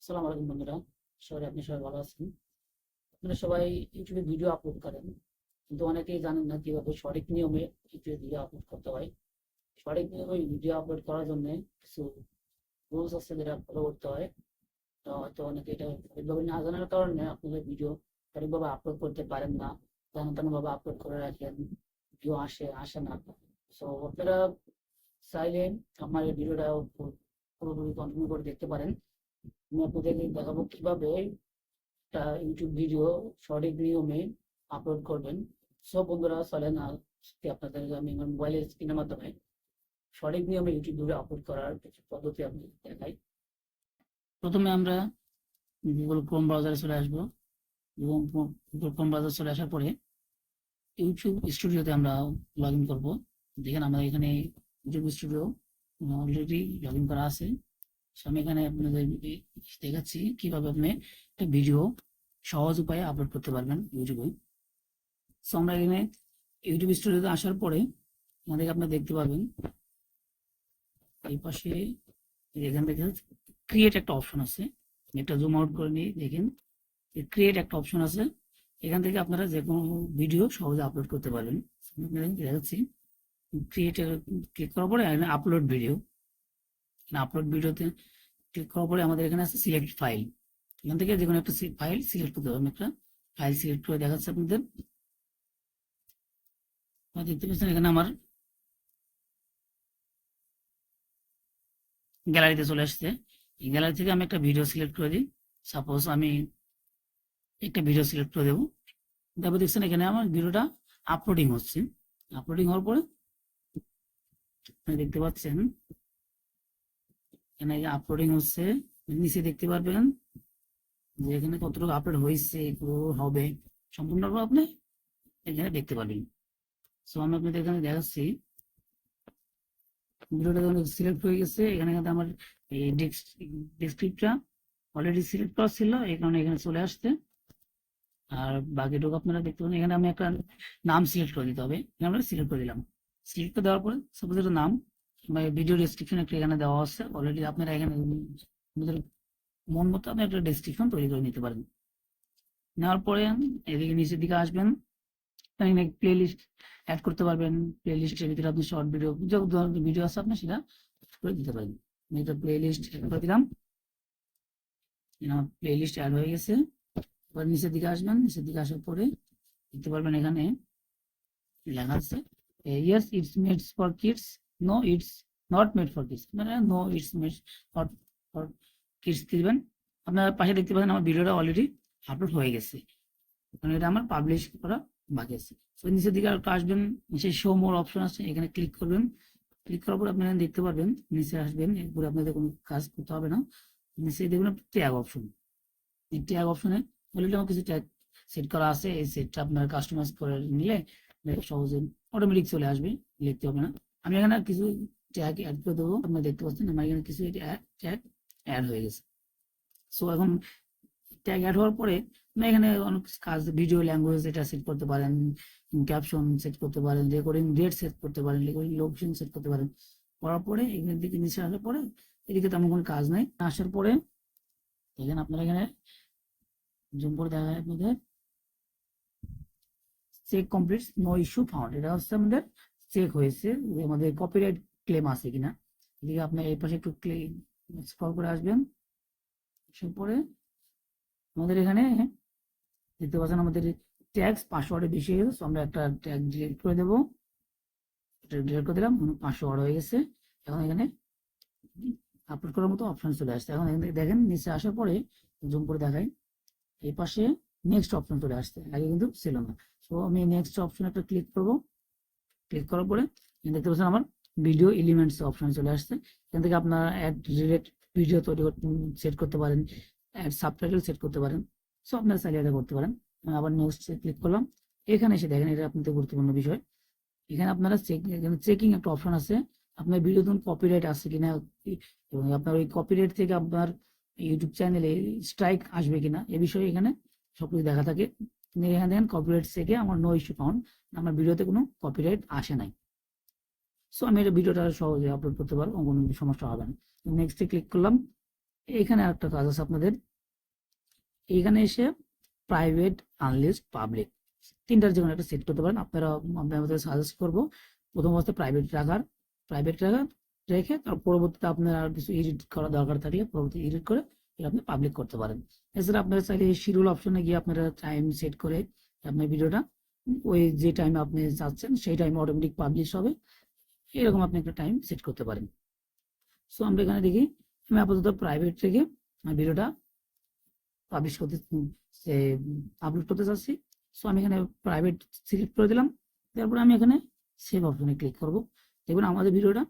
আসসালামু আলাইকুম বন্ধুরা। আপনি সবাই ভালো আছেন? আপনারা সবাই ইউটিউবে ভিডিও আপলোড করেন, কিন্তু অনেকেই জানেন না কিভাবে সঠিক নিয়মে ইউটিউবে ভিডিও আপলোড করতে হয়। সঠিক নিয়মে ভিডিও আপলোড করার জন্য কিছু রুলস আছে যেটা ফলো করতে হয়। তো হয়তো অনেকে এটা সঠিকভাবে না জানার কারণে আপনাদের ভিডিও সঠিকভাবে আপলোড করতে পারেন না, ভাবে আপলোড করে রাখেন, ভিডিও আসে না। সো আপনারা চাইলে আমার এই ভিডিওটা পুরোপুরি কন্টিনিউ করে দেখতে পারেন। আমি আপনাদেরকে দেখাবো কিভাবে একটা ইউটিউব ভিডিও সঠিক নিয়মে আপলোড করবেন। সব বন্ধুরা চলেন আজকে আপনাদের আমি আমার মোবাইলের স্ক্রিনের মাধ্যমে সঠিক নিয়মে ইউটিউব ভিডিও আপলোড করার কিছু পদ্ধতি আপনি দেখাই। প্রথমে আমরা গুগল ক্রোম ব্রাউজারে চলে আসবো এবং গুগল ক্রোম ব্রাউজার চলে আসার পরে ইউটিউব স্টুডিওতে আমরা লগ ইন করবো। দেখেন আমরা এখানে YouTube studio already log in করা আছে। আমি এখানে আপনাদের দেখাচ্ছি কিভাবে আপনি একটা ভিডিও সহজ উপায়ে আপলোড করতে পারবেন ইউটিউবে। সো আমরা এখানে ইউটিউব স্টুডিওতে আসার পরে আমাদের আপনারা দেখতে পাবেন এই পাশে এখান থেকে ক্রিয়েট একটা অপশন আছে। একটা জুম আউট করে নিয়ে দেখেন ক্রিয়েট একটা অপশন আছে। এখান থেকে আপনারা যে কোনো ভিডিও সহজে আপলোড করতে পারবেন। দেখাচ্ছি ক্রিয়েটে ক্লিক করার পরে এখানে আপলোড ভিডিও, আপলোড ভিডিওতে ক্লিক করার পরে আমাদের এখানে আছে সিলেক্ট ফাইল। এখান থেকে যে কোনো একটা ফাইল সিলেক্ট করতে হবে। একটা ফাইল সিলেক্ট করে দেখাচ্ছে আপনাদের। দেখতে পাচ্ছেন এখানে আমার গ্যালারিতে চলে আসছে। এই গ্যালারি থেকে আমি একটা ভিডিও সিলেক্ট করে দিই। সাপোজ আমি একটা ভিডিও সিলেক্ট করে দেবো। তারপর দেখছেন এখানে আমার ভিডিওটা আপলোডিং হচ্ছে। আপলোডিং হওয়ার পরে আপনি দেখতে পাচ্ছেন এখানে আপলোডিং হচ্ছে। নিচে দেখতে পারবেন যে এখানে কতটুকু আপলোড হয়েছে, হবে সম্পূর্ণভাবে আপনি এখানে দেখতে পারবেন। সো আমি আপনাদের এখানে দেখাচ্ছি ভিডিওটা যখন সিলেক্ট হয়ে গেছে। এখানে কিন্তু আমার এই ডেসক্রিপ্টটা অলরেডি সিলেক্ট করা ছিল, এই কারণে এখানে চলে আসছে। আর বাকিটুকু আপনারা দেখতে পাবেন এখানে আমি একটা নাম সিলেক্ট করে দিতে হবে। আমরা সিলেক্ট করে দিলাম। সিলেক্ট করে দেওয়ার পরে সাপোজ একটা নাম বা ভিডিও ডেসক্রিপশন একটা এখানে দেওয়া আছে অলরেডি। আপনারা এখানে আপনাদের মন মতো আপনি একটা ডেসক্রিপশন তৈরি করে নিতে পারেন। নেওয়ার পরে এদিকে নিচের দিকে আসবেন, এখানে প্লে লিস্ট অ্যাড করতে পারবেন। প্লে লিস্টের ভিতরে আপনি শর্ট ভিডিও যত ধরনের ভিডিও আছে আপনি সেটা করে দিতে পারেন। আমি একটা প্লে লিস্ট অ্যাড করে দিলাম। আমার প্লে লিস্ট অ্যাড হয়ে গেছে। এবার নিচের দিকে আসবেন, নিচের দিকে আসার পরে দেখতে পারবেন এখানে লেখা আছে yes it's made for kids, no it's not made for kids, মানে no it's made not for kids দিবেন। আপনার পাশে দেখতে পাচ্ছেন আমার ভিডিওটা অলরেডি আপলোড হয়ে গেছে, কারণ এটা আমার পাবলিশ করা বাকি আছে। তো নিচের দিকে আর আসবেন, নিচে শো মোর অপশন আছে, এখানে ক্লিক করবেন। ক্লিক করার পর আপনারা দেখতে পারবেন নিচে আসবেন, এরপরে আপনাদের কোনো কাজ করতে হবে না। নিচে দেখবেন ট্যাগ অপশন। এই ট্যাগ অপশনে অলরেডি আমার কিছু ট্যাগ সেট করা আছে। এই সেটটা আপনার কাস্টমাইজ করে নিলে সহজে অটোমেটিক চলে আসবে, লিখতে হবে না। আমি এখানে কিছু ট্যাগ অ্যাড করে দেবো। আপনারা দেখতে পাচ্ছেন আমার এখানে কিছু ট্যাগ অ্যাড হয়ে গেছে। সো এখন ট্যাগ অ্যাড হওয়ার পরে আপনি এখানে অনেক কাজ, ভিডিও ল্যাঙ্গুয়েজ এটা সেট করতে পারেন, ক্যাপশন সেট করতে পারেন, রেকর্ডিং ডেট সেট করতে পারেন, রেকর্ডিং লোকেশন সেট করতে পারেন। করার পরে এখানে দিকে নিচে আসার পরে এদিকে তেমন কোনো কাজ নাই। আসার পরে এখানে আপনারা এখানে জুম করে দেখা যায় আপনাদের check complete no issue found, এটা হচ্ছে আমাদের চেক হয়েছে যে আমাদের কপিরাইট ক্লেম আছে কিনা। এদিকে আপনি এই পাশে একটু স্ক্রল করে আসবেন। আসার পরে আমাদের এখানে দেখতে পাচ্ছেন আমাদের ট্যাক্স পাসওয়ার্ডে বেশি হয়ে গেছে। আমরা একটা ট্যাগ ডিলিট করে দেবো। এটা ডিলিট করে দিলাম, 500 ওয়ার্ড হয়ে গেছে। এখন এখানে আপলোড করার মতো অপশন চলে আসছে। এখন এখানে দেখেন নিচে আসার পরে জুম করে দেখাই, এই পাশে নেক্সট অপশন চলে আসছে, আগে কিন্তু ছিল না। সো আমি নেক্সট অপশন একটা ক্লিক করব। ক্লিক করার পরে দেখতে পাচ্ছেন আমার ভিডিও এলিমেন্টস অপশন চলে আসছে। এখান থেকে আপনারা অ্যাড রিলেট ভিডিও তৈরি সেট করতে পারেন, অ্যাড সাবটাইটেল সেট করতে পারেন। সো আপনারা চাইলে এটা করতে পারেন। আবার নেক্সট ক্লিক করলাম। এখানে এসে দেখেন এটা আপনাদের গুরুত্বপূর্ণ বিষয়। এখানে আপনারা চেকিং একটা অপশন আছে, আপনার ভিডিও ধরুন কপিরাইট আছে কিনা, এবং আপনার ওই কপিরাইট থেকে আপনার ইউটিউব চ্যানেলে স্ট্রাইক আসবে কিনা এ বিষয়ে এখানে সবকিছু দেখা থাকে। এখানে দেখেন কপিরাইট থেকে আমার নো ইস্যু ফাউন্ড, আমার ভিডিওতে কোনো কপিরাইট আসে নাই। সো আমি এটা ভিডিওটা সহজে আপলোড করতে পারবো, কোনো সমস্যা হবে না। নেক্সটে ক্লিক করলাম। এখানে একটা কাজ আছে আপনাদের, এইখানে এসে প্রাইভেট, আনলিস্ট, পাবলিক তিনটার যে কোনো একটা সেট করতে পারেন। আমি আমাদের সাজেস্ট করবো প্রথম অবস্থায় প্রাইভেট রাখা, রেখে তার পরবর্তীতে আপনার আর কিছু এডিট করা দরকার থাকলে পরবর্তী এডিট করে এটা আপনি পাবলিক করতে পারেন। এছাড়া আপনারা চাইলে শিডিউল অপশনে গিয়ে আপনারা টাইম সেট করে আপনার ভিডিওটা ওই যে টাইমে আপনি চাচ্ছেন সেই টাইমে অটোমেটিক পাবলিশ হবে, এরকম আপনি একটা টাইম সেট করতে পারেন। সো আমরা এখানে দেখি, আমি আপাতত প্রাইভেট রেখে ভিডিওটা পাবলিশ করতে সে আপলোড করতে চাচ্ছি। সো আমি এখানে প্রাইভেট সিলেক্ট করে দিলাম, তারপর আমি এখানে সেভ অপশনে ক্লিক করব। দেখুন আমাদের ভিডিওটা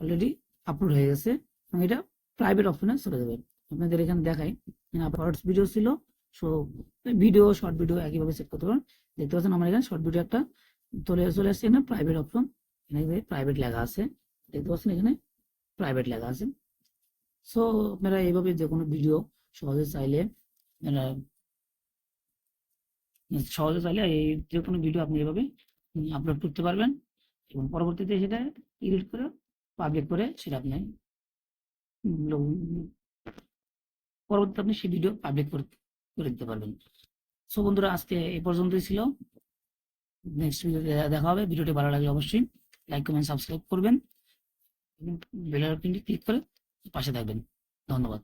অলরেডি আপলোড হয়ে গেছে এবং এটা প্রাইভেট অপশনে চলে যাবে। আপনাদের এখানে দেখাই, শর্টস ভিডিও ছিল, সো ভিডিও, শর্ট ভিডিও একইভাবে সেট করতে পারেন। দেখতে পাচ্ছেন আমার এখানে শর্ট ভিডিও একটা চলে আসছে, এখানে প্রাইভেট অপশন, এখানে প্রাইভেট লেখা আছে, দেখতে পাচ্ছেন এখানে প্রাইভেট লেখা আছে। সো আপনারা এইভাবে যে কোনো ভিডিও সহজে চাইলে আপনারা এই যে কোনো ভিডিও আপনি এভাবে আপলোড করতে পারবেন এবং পরবর্তীতে সেটা এডিট করে পাবলিক করে সেটা আপনি পরবর্তীতে আপনি সেই ভিডিও পাবলিক করে দিতে পারবেন। সো বন্ধুরা আজকে এই পর্যন্তই ছিল, নেক্সট ভিডিওতে দেখা হবে। ভিডিওটি ভালো লাগলে অবশ্যই লাইক, কমেন্ট, সাবস্ক্রাইব করবেন এবং বেল আইকনটি ক্লিক করে পাশে থাকবেন। ধন্যবাদ।